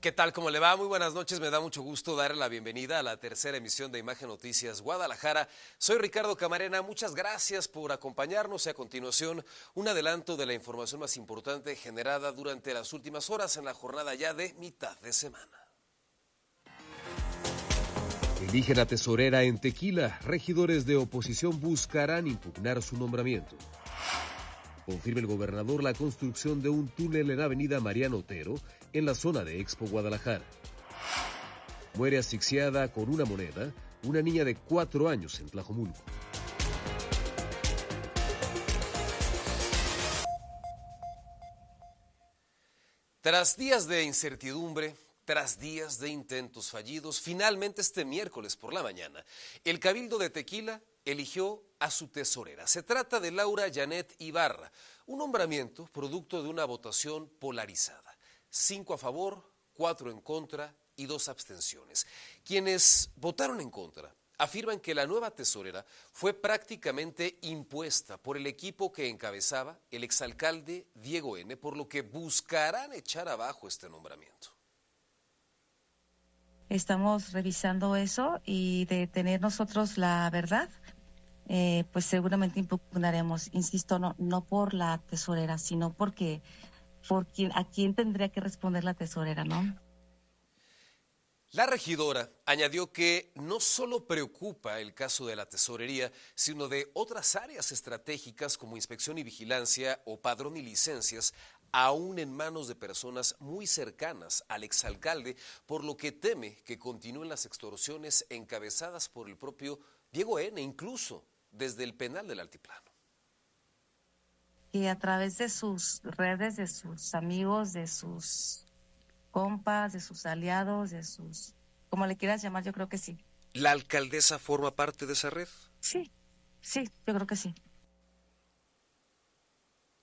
¿Qué tal? ¿Cómo le va? Muy buenas noches. Me da mucho gusto darle la bienvenida a la tercera emisión de Imagen Noticias Guadalajara. Soy Ricardo Camarena. Muchas gracias por acompañarnos y a continuación un adelanto de la información más importante generada durante las últimas horas en la jornada ya de mitad de semana. Eligen a tesorera en Tequila. Regidores de oposición buscarán impugnar su nombramiento. Confirma el gobernador la construcción de un túnel en Avenida Mariano Otero, en la zona de Expo Guadalajara. Muere asfixiada con una moneda una niña de 4 años en Tlajomulco. Tras días de incertidumbre, tras días de intentos fallidos, finalmente este miércoles por la mañana, el Cabildo de Tequila eligió a su tesorera. Se trata de Laura Janet Ibarra, un nombramiento producto de una votación polarizada. 5 a favor, 4 en contra y 2 abstenciones. Quienes votaron en contra afirman que la nueva tesorera fue prácticamente impuesta por el equipo que encabezaba el exalcalde Diego N., por lo que buscarán echar abajo este nombramiento. Estamos revisando eso y de tener nosotros la verdad, pues seguramente impugnaremos, insisto, no por la tesorera, sino por a quién tendría que responder la tesorera, ¿no? La regidora añadió que no solo preocupa el caso de la tesorería, sino de otras áreas estratégicas como inspección y vigilancia o padrón y licencias, aún en manos de personas muy cercanas al exalcalde, por lo que teme que continúen las extorsiones encabezadas por el propio Diego N., incluso desde el penal del Altiplano. Y a través de sus redes, de sus amigos, de sus compas, de sus aliados, como le quieras llamar, yo creo que sí. ¿La alcaldesa forma parte de esa red? Sí, yo creo que sí.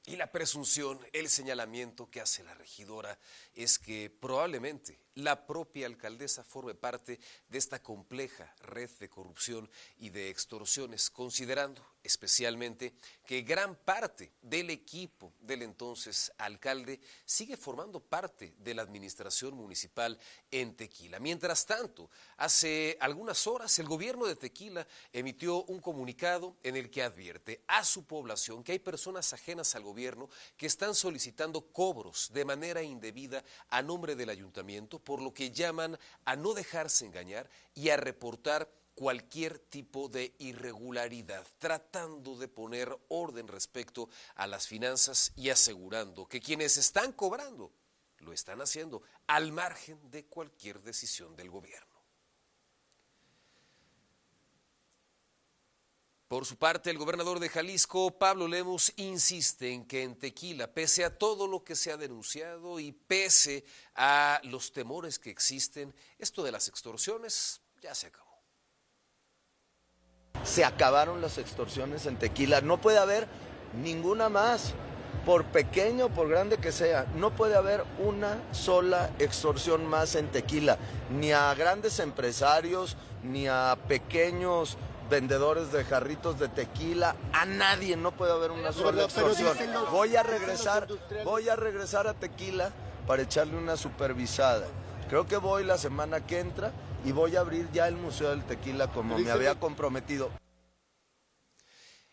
Y la presunción, el señalamiento que hace la regidora es que probablemente la propia alcaldesa forme parte de esta compleja red de corrupción y de extorsiones, considerando especialmente que gran parte del equipo del entonces alcalde sigue formando parte de la administración municipal en Tequila. Mientras tanto, hace algunas horas el gobierno de Tequila emitió un comunicado en el que advierte a su población que hay personas ajenas al gobierno que están solicitando cobros de manera indebida a nombre del ayuntamiento, por lo que llaman a no dejarse engañar y a reportar cualquier tipo de irregularidad, tratando de poner orden respecto a las finanzas y asegurando que quienes están cobrando lo están haciendo al margen de cualquier decisión del gobierno. Por su parte, el gobernador de Jalisco, Pablo Lemus, insiste en que en Tequila, pese a todo lo que se ha denunciado y pese a los temores que existen, esto de las extorsiones ya se acabó. Se acabaron las extorsiones en Tequila, no puede haber ninguna más, por pequeño o por grande que sea, no puede haber una sola extorsión más en Tequila, ni a grandes empresarios, ni a pequeños vendedores de jarritos de tequila, a nadie, no puede haber una sola extorsión. Voy a regresar a Tequila para echarle una supervisada. Creo que voy la semana que entra y voy a abrir ya el Museo del Tequila como me había comprometido.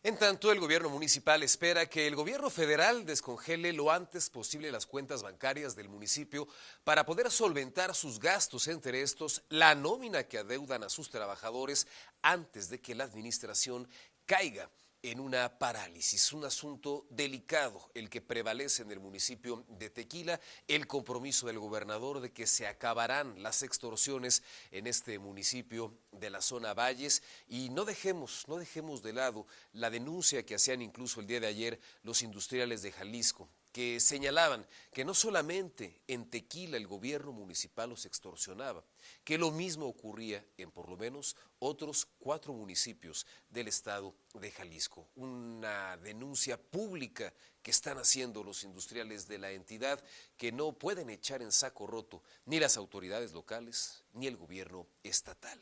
En tanto, el gobierno municipal espera que el gobierno federal descongele lo antes posible las cuentas bancarias del municipio para poder solventar sus gastos, entre estos la nómina que adeudan a sus trabajadores antes de que la administración caiga en una parálisis. Un asunto delicado el que prevalece en el municipio de Tequila, el compromiso del gobernador de que se acabarán las extorsiones en este municipio de la zona Valles, y no dejemos de lado la denuncia que hacían incluso el día de ayer los industriales de Jalisco, que señalaban que no solamente en Tequila el gobierno municipal los extorsionaba, que lo mismo ocurría en por lo menos otros 4 municipios del estado de Jalisco. Una denuncia pública que están haciendo los industriales de la entidad, que no pueden echar en saco roto ni las autoridades locales ni el gobierno estatal.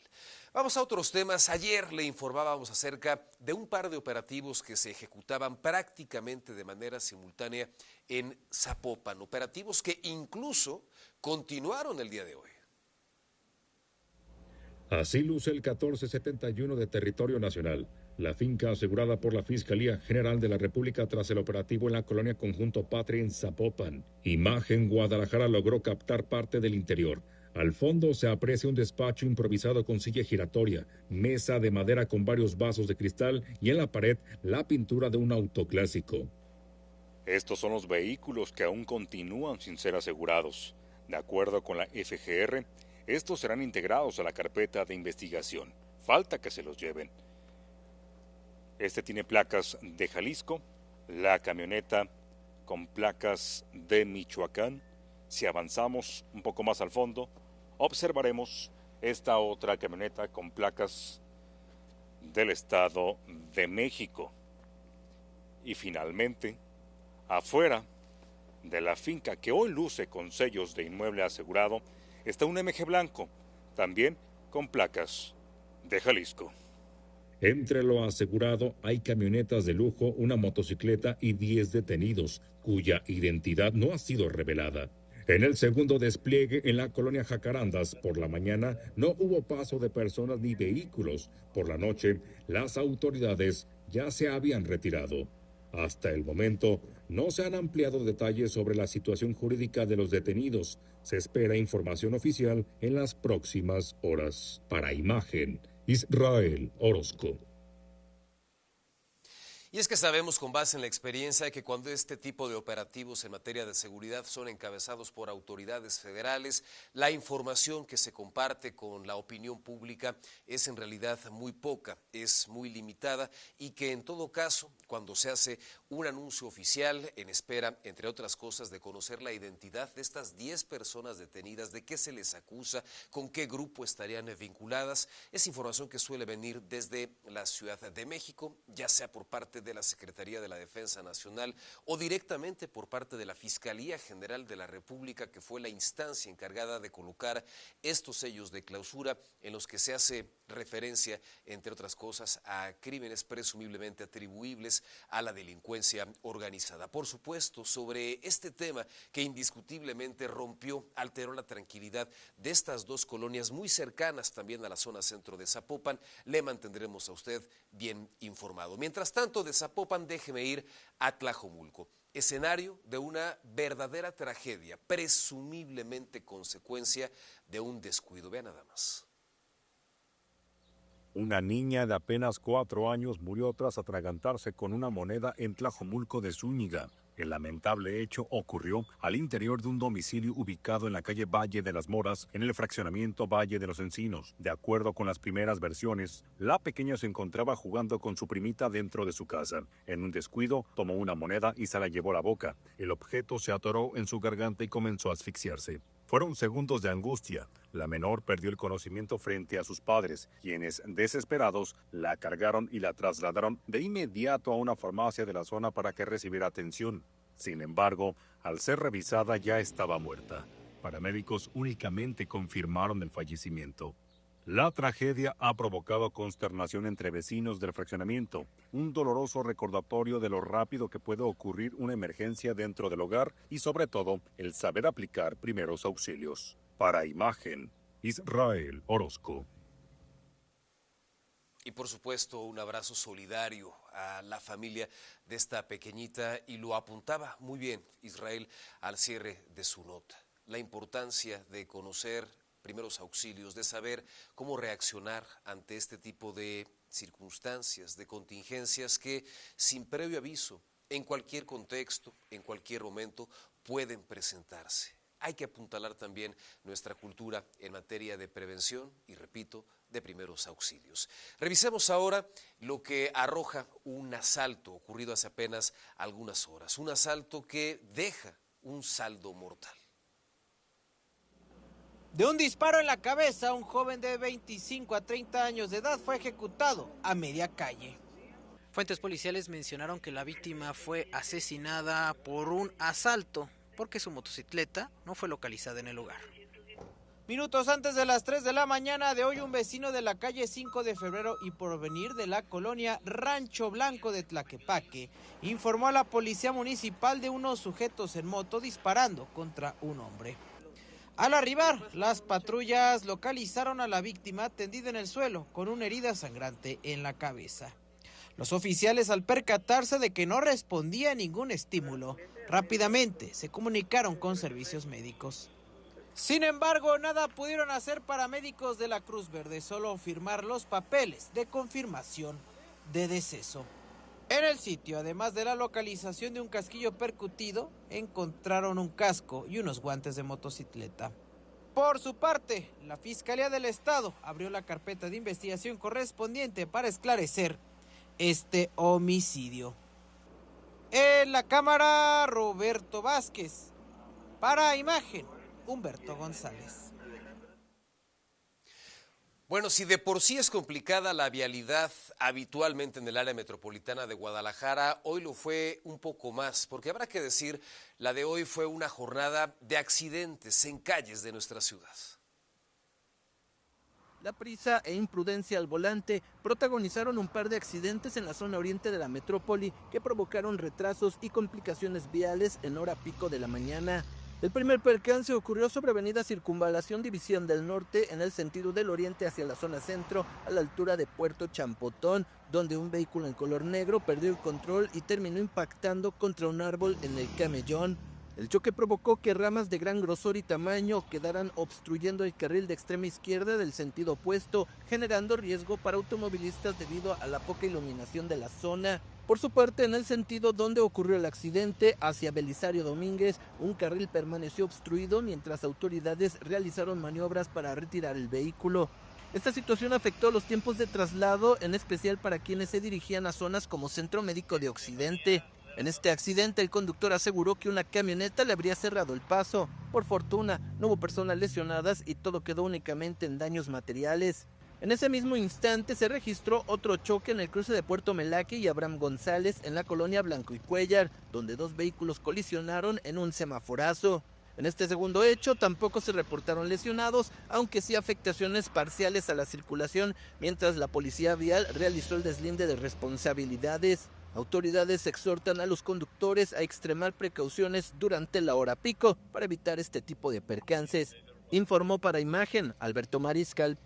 Vamos a otros temas. Ayer le informábamos acerca de un par de operativos que se ejecutaban prácticamente de manera simultánea en Zapopan, operativos que incluso continuaron el día de hoy. Así luce el 1471 de territorio nacional, la finca asegurada por la Fiscalía General de la República tras el operativo en la colonia Conjunto Patria en Zapopan. Imagen Guadalajara logró captar parte del interior. Al fondo se aprecia un despacho improvisado con silla giratoria, mesa de madera con varios vasos de cristal y en la pared la pintura de un auto clásico. Estos son los vehículos que aún continúan sin ser asegurados. De acuerdo con la FGR, estos serán integrados a la carpeta de investigación. Falta que se los lleven. Este tiene placas de Jalisco, la camioneta con placas de Michoacán. Si avanzamos un poco más al fondo, observaremos esta otra camioneta con placas del Estado de México. Y finalmente, afuera de la finca que hoy luce con sellos de inmueble asegurado, está un MG blanco, también con placas de Jalisco. Entre lo asegurado hay camionetas de lujo, una motocicleta y 10 detenidos, cuya identidad no ha sido revelada. En el segundo despliegue en la colonia Jacarandas, por la mañana no hubo paso de personas ni vehículos. Por la noche, las autoridades ya se habían retirado. Hasta el momento, no se han ampliado detalles sobre la situación jurídica de los detenidos. Se espera información oficial en las próximas horas. Para Imagen, Israel Orozco. Y es que sabemos con base en la experiencia que cuando este tipo de operativos en materia de seguridad son encabezados por autoridades federales, la información que se comparte con la opinión pública es en realidad muy poca, es muy limitada y que en todo caso, cuando se hace un anuncio oficial en espera, entre otras cosas, de conocer la identidad de estas 10 personas detenidas, de qué se les acusa, con qué grupo estarían vinculadas, es información que suele venir desde la Ciudad de México, ya sea por parte de la Secretaría de la Defensa Nacional o directamente por parte de la Fiscalía General de la República, que fue la instancia encargada de colocar estos sellos de clausura en los que se hace referencia, entre otras cosas, a crímenes presumiblemente atribuibles a la delincuencia organizada. Por supuesto, sobre este tema que indiscutiblemente rompió, alteró la tranquilidad de estas dos colonias muy cercanas también a la zona centro de Zapopan, le mantendremos a usted bien informado. Mientras tanto, de Zapopan déjeme ir a Tlajomulco, escenario de una verdadera tragedia, presumiblemente consecuencia de un descuido. Vean nada más. Una niña de apenas 4 años murió tras atragantarse con una moneda en Tlajomulco de Zúñiga. El lamentable hecho ocurrió al interior de un domicilio ubicado en la calle Valle de las Moras, en el fraccionamiento Valle de los Encinos. De acuerdo con las primeras versiones, la pequeña se encontraba jugando con su primita dentro de su casa. En un descuido, tomó una moneda y se la llevó a la boca. El objeto se atoró en su garganta y comenzó a asfixiarse. Fueron segundos de angustia. La menor perdió el conocimiento frente a sus padres, quienes, desesperados, la cargaron y la trasladaron de inmediato a una farmacia de la zona para que recibiera atención. Sin embargo, al ser revisada ya estaba muerta. Paramédicos únicamente confirmaron el fallecimiento. La tragedia ha provocado consternación entre vecinos del fraccionamiento, un doloroso recordatorio de lo rápido que puede ocurrir una emergencia dentro del hogar y sobre todo el saber aplicar primeros auxilios. Para Imagen, Israel Orozco. Y por supuesto un abrazo solidario a la familia de esta pequeñita, y lo apuntaba muy bien Israel al cierre de su nota. La importancia de conocer primeros auxilios, de saber cómo reaccionar ante este tipo de circunstancias, de contingencias que sin previo aviso, en cualquier contexto, en cualquier momento, pueden presentarse. Hay que apuntalar también nuestra cultura en materia de prevención y, repito, de primeros auxilios. Revisemos ahora lo que arroja un asalto ocurrido hace apenas algunas horas, un asalto que deja un saldo mortal. De un disparo en la cabeza, un joven de 25 a 30 años de edad fue ejecutado a media calle. Fuentes policiales mencionaron que la víctima fue asesinada por un asalto porque su motocicleta no fue localizada en el lugar. Minutos antes de las 3 de la mañana de hoy, un vecino de la calle 5 de febrero y Porvenir de la colonia Rancho Blanco de Tlaquepaque informó a la policía municipal de unos sujetos en moto disparando contra un hombre. Al arribar, las patrullas localizaron a la víctima tendida en el suelo con una herida sangrante en la cabeza. Los oficiales, al percatarse de que no respondía a ningún estímulo, rápidamente se comunicaron con servicios médicos. Sin embargo, nada pudieron hacer paramédicos de la Cruz Verde, solo firmar los papeles de confirmación de deceso. En el sitio, además de la localización de un casquillo percutido, encontraron un casco y unos guantes de motocicleta. Por su parte, la Fiscalía del Estado abrió la carpeta de investigación correspondiente para esclarecer este homicidio. En la cámara, Roberto Vázquez. Para Imagen, Humberto González. Bueno, si de por sí es complicada la vialidad habitualmente en el área metropolitana de Guadalajara, hoy lo fue un poco más, porque habrá que decir, la de hoy fue una jornada de accidentes en calles de nuestra ciudad. La prisa e imprudencia al volante protagonizaron un par de accidentes en la zona oriente de la metrópoli que provocaron retrasos y complicaciones viales en hora pico de la mañana. El primer percance ocurrió sobre avenida Circunvalación División del Norte en el sentido del oriente hacia la zona centro a la altura de Puerto Champotón, donde un vehículo en color negro perdió el control y terminó impactando contra un árbol en el camellón. El choque provocó que ramas de gran grosor y tamaño quedaran obstruyendo el carril de extrema izquierda del sentido opuesto, generando riesgo para automovilistas debido a la poca iluminación de la zona. Por su parte, en el sentido donde ocurrió el accidente, hacia Belisario Domínguez, un carril permaneció obstruido mientras autoridades realizaron maniobras para retirar el vehículo. Esta situación afectó los tiempos de traslado, en especial para quienes se dirigían a zonas como Centro Médico de Occidente. En este accidente, el conductor aseguró que una camioneta le habría cerrado el paso. Por fortuna, no hubo personas lesionadas y todo quedó únicamente en daños materiales. En ese mismo instante se registró otro choque en el cruce de Puerto Melaque y Abraham González en la colonia Blanco y Cuéllar, donde dos vehículos colisionaron en un semaforazo. En este segundo hecho tampoco se reportaron lesionados, aunque sí afectaciones parciales a la circulación, mientras la policía vial realizó el deslinde de responsabilidades. Autoridades exhortan a los conductores a extremar precauciones durante la hora pico para evitar este tipo de percances. Informó para Imagen Alberto Mariscal.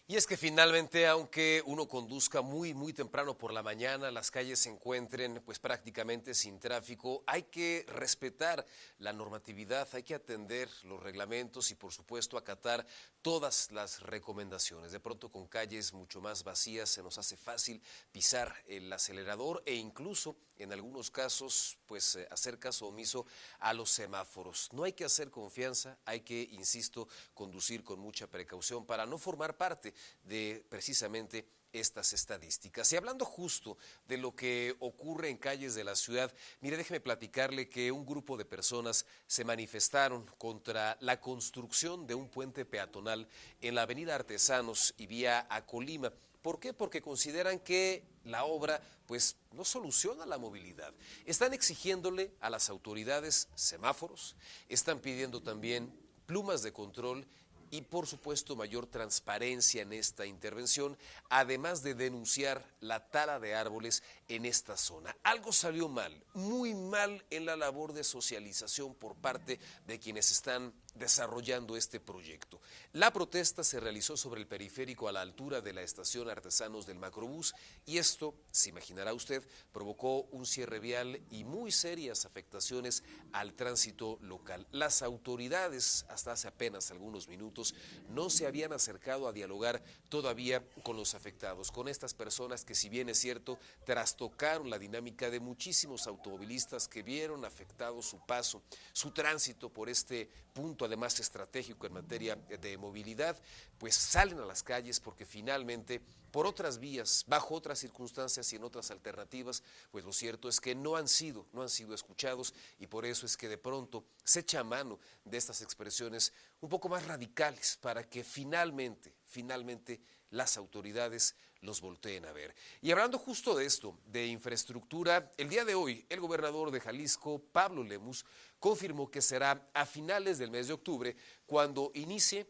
Y es que finalmente, aunque uno conduzca muy temprano por la mañana, las calles se encuentren pues prácticamente sin tráfico, hay que respetar la normatividad, hay que atender los reglamentos y por supuesto acatar todas las recomendaciones. De pronto con calles mucho más vacías se nos hace fácil pisar el acelerador e incluso en algunos casos pues hacer caso omiso a los semáforos. No hay que hacer confianza, hay que, insisto, conducir con mucha precaución para no formar parte de precisamente estas estadísticas. Y hablando justo de lo que ocurre en calles de la ciudad, mire, déjeme platicarle que un grupo de personas se manifestaron contra la construcción de un puente peatonal en la avenida Artesanos y vía a Colima. ¿Por qué? Porque consideran que la obra pues no soluciona la movilidad. Están exigiéndole a las autoridades semáforos, están pidiendo también plumas de control y por supuesto mayor transparencia en esta intervención, además de denunciar la tala de árboles en esta zona. Algo salió mal, muy mal en la labor de socialización por parte de quienes están desarrollando este proyecto. La protesta se realizó sobre el periférico a la altura de la estación Artesanos del Macrobús y esto, se imaginará usted, provocó un cierre vial y muy serias afectaciones al tránsito local. Las autoridades, hasta hace apenas algunos minutos, no se habían acercado a dialogar todavía con los afectados, con estas personas que, si bien es cierto, trastocaron la dinámica de muchísimos automovilistas que vieron afectado su paso, su tránsito por este punto además estratégico en materia de movilidad, pues salen a las calles porque finalmente por otras vías, bajo otras circunstancias y en otras alternativas, pues lo cierto es que no han sido escuchados y por eso es que de pronto se echa mano de estas expresiones un poco más radicales para que finalmente las autoridades los volteen a ver. Y hablando justo de esto, de infraestructura, el día de hoy el gobernador de Jalisco, Pablo Lemus, confirmó que será a finales del mes de octubre cuando inicie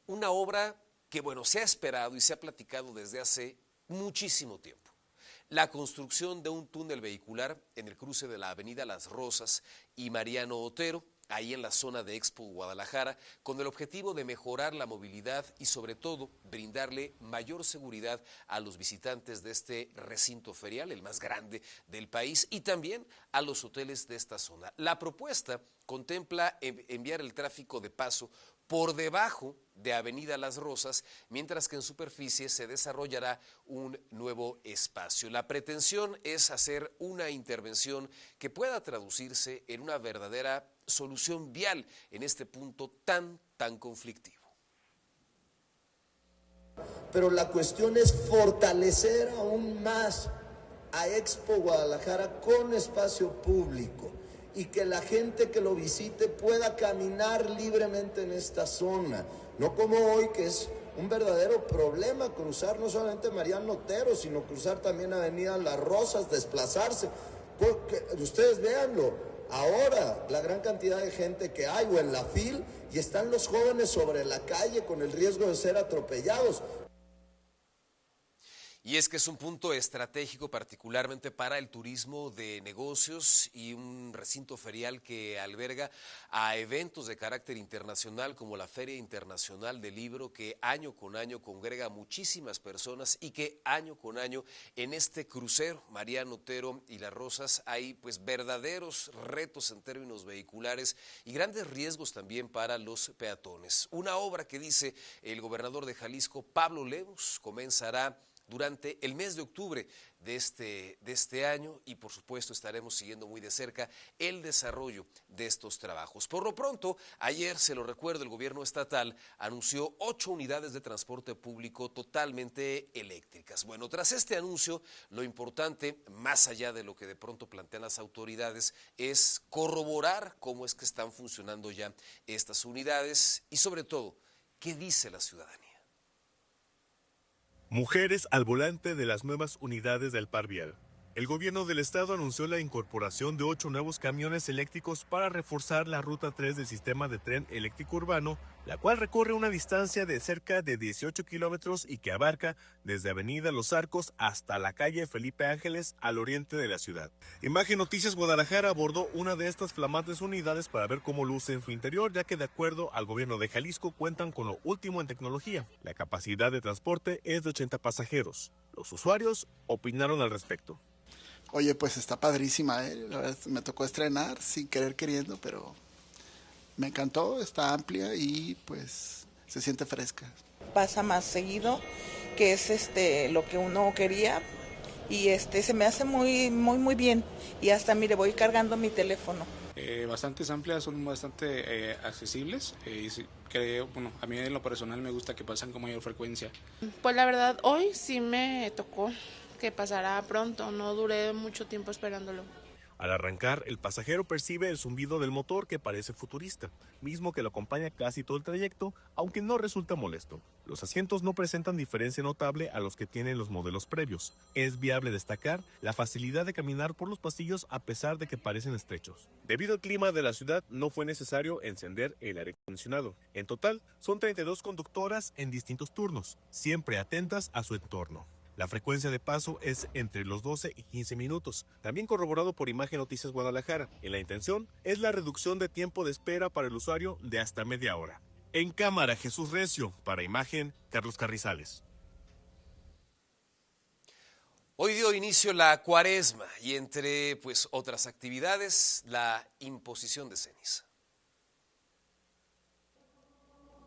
una obra que, bueno, se ha esperado y se ha platicado desde hace muchísimo tiempo. La construcción de un túnel vehicular en el cruce de la avenida Las Rosas y Mariano Otero, ahí en la zona de Expo Guadalajara, con el objetivo de mejorar la movilidad y sobre todo brindarle mayor seguridad a los visitantes de este recinto ferial, el más grande del país, y también a los hoteles de esta zona. La propuesta contempla enviar el tráfico de paso por debajo de Avenida Las Rosas, mientras que en superficie se desarrollará un nuevo espacio. La pretensión es hacer una intervención que pueda traducirse en una verdadera solución vial en este punto tan conflictivo. Pero la cuestión es fortalecer aún más a Expo Guadalajara con espacio público y que la gente que lo visite pueda caminar libremente en esta zona. No como hoy, que es un verdadero problema cruzar no solamente Mariano Otero, sino cruzar también Avenida Las Rosas, desplazarse. Porque ustedes véanlo, ahora la gran cantidad de gente que hay o en la fila, y están los jóvenes sobre la calle con el riesgo de ser atropellados. Y es que es un punto estratégico particularmente para el turismo de negocios y un recinto ferial que alberga a eventos de carácter internacional como la Feria Internacional del Libro, que año con año congrega a muchísimas personas y que año con año en este crucero Mariano Otero y Las Rosas hay pues verdaderos retos en términos vehiculares y grandes riesgos también para los peatones. Una obra que, dice el gobernador de Jalisco, Pablo Lemus, comenzará durante el mes de octubre de este año y por supuesto estaremos siguiendo muy de cerca el desarrollo de estos trabajos. Por lo pronto, ayer, se lo recuerdo, el gobierno estatal anunció 8 unidades de transporte público totalmente eléctricas. Bueno, tras este anuncio, lo importante, más allá de lo que de pronto plantean las autoridades, es corroborar cómo es que están funcionando ya estas unidades y sobre todo, qué dice la ciudadanía. Mujeres al volante de las nuevas unidades del par vial. El gobierno del estado anunció la incorporación de 8 nuevos camiones eléctricos para reforzar la ruta 3 del sistema de tren eléctrico urbano, la cual recorre una distancia de cerca de 18 kilómetros y que abarca desde Avenida Los Arcos hasta la calle Felipe Ángeles al oriente de la ciudad. Imagen Noticias Guadalajara abordó una de estas flamantes unidades para ver cómo luce en su interior, ya que de acuerdo al gobierno de Jalisco cuentan con lo último en tecnología. La capacidad de transporte es de 80 pasajeros. Los usuarios opinaron al respecto. Oye, pues está padrísima, la verdad me tocó estrenar sin querer queriendo, pero me encantó, está amplia y pues se siente fresca. Pasa más seguido, que es lo que uno quería y se me hace muy bien y hasta mire voy cargando mi teléfono. Bastante amplias, son bastante accesibles y creo, bueno, a mí en lo personal me gusta que pasan con mayor frecuencia. Pues la verdad hoy sí me tocó que pasará pronto, no duré mucho tiempo esperándolo. Al arrancar, el pasajero percibe el zumbido del motor que parece futurista, mismo que lo acompaña casi todo el trayecto, aunque no resulta molesto. Los asientos no presentan diferencia notable a los que tienen los modelos previos. Es viable destacar la facilidad de caminar por los pasillos a pesar de que parecen estrechos. Debido al clima de la ciudad, no fue necesario encender el aire acondicionado. En total, son 32 conductoras en distintos turnos, siempre atentas a su entorno. La frecuencia de paso es entre los 12 y 15 minutos, también corroborado por Imagen Noticias Guadalajara. Y la intención es la reducción de tiempo de espera para el usuario de hasta media hora. En cámara, Jesús Recio, para Imagen, Carlos Carrizales. Hoy dio inicio la Cuaresma y entre otras actividades, la imposición de ceniza.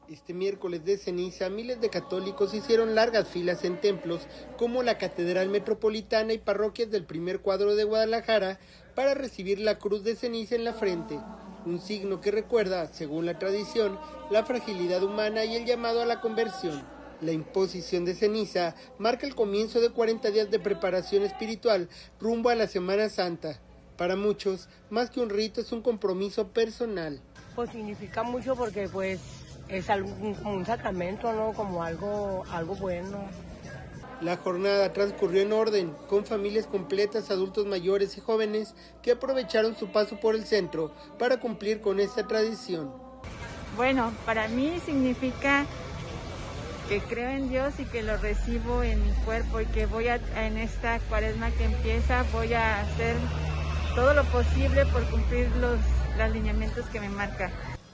Este miércoles de ceniza, miles de católicos hicieron largas filas en templos como la Catedral Metropolitana y parroquias del primer cuadro de Guadalajara para recibir la cruz de ceniza en la frente, un signo que recuerda, según la tradición, la fragilidad humana y el llamado a la conversión. La imposición de ceniza marca el comienzo de 40 días de preparación espiritual rumbo a la Semana Santa. Para muchos, más que un rito, es un compromiso personal. Pues significa mucho porque es como un sacramento, ¿no? Como algo bueno. La jornada transcurrió en orden, con familias completas, adultos mayores y jóvenes que aprovecharon su paso por el centro para cumplir con esta tradición. Bueno, para mí significa que creo en Dios y que lo recibo en mi cuerpo y que en esta Cuaresma que empieza voy a hacer todo lo posible por cumplir los lineamientos que me marca.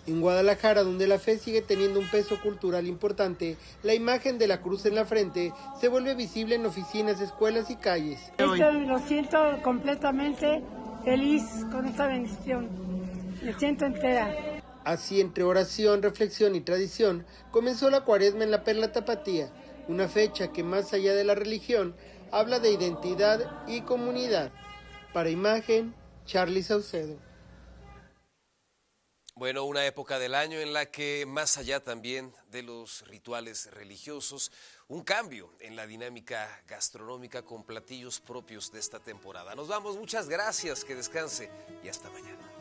En Guadalajara, donde la fe sigue teniendo un peso cultural importante, la imagen de la cruz en la frente se vuelve visible en oficinas, escuelas y calles. Lo siento completamente feliz con esta bendición, me siento entera. Así, entre oración, reflexión y tradición, comenzó la Cuaresma en la Perla Tapatía, una fecha que más allá de la religión, habla de identidad y comunidad. Para Imagen, Charly Saucedo. Bueno, una época del año en la que, más allá también de los rituales religiosos, un cambio en la dinámica gastronómica con platillos propios de esta temporada. Nos vamos, muchas gracias, que descanse y hasta mañana.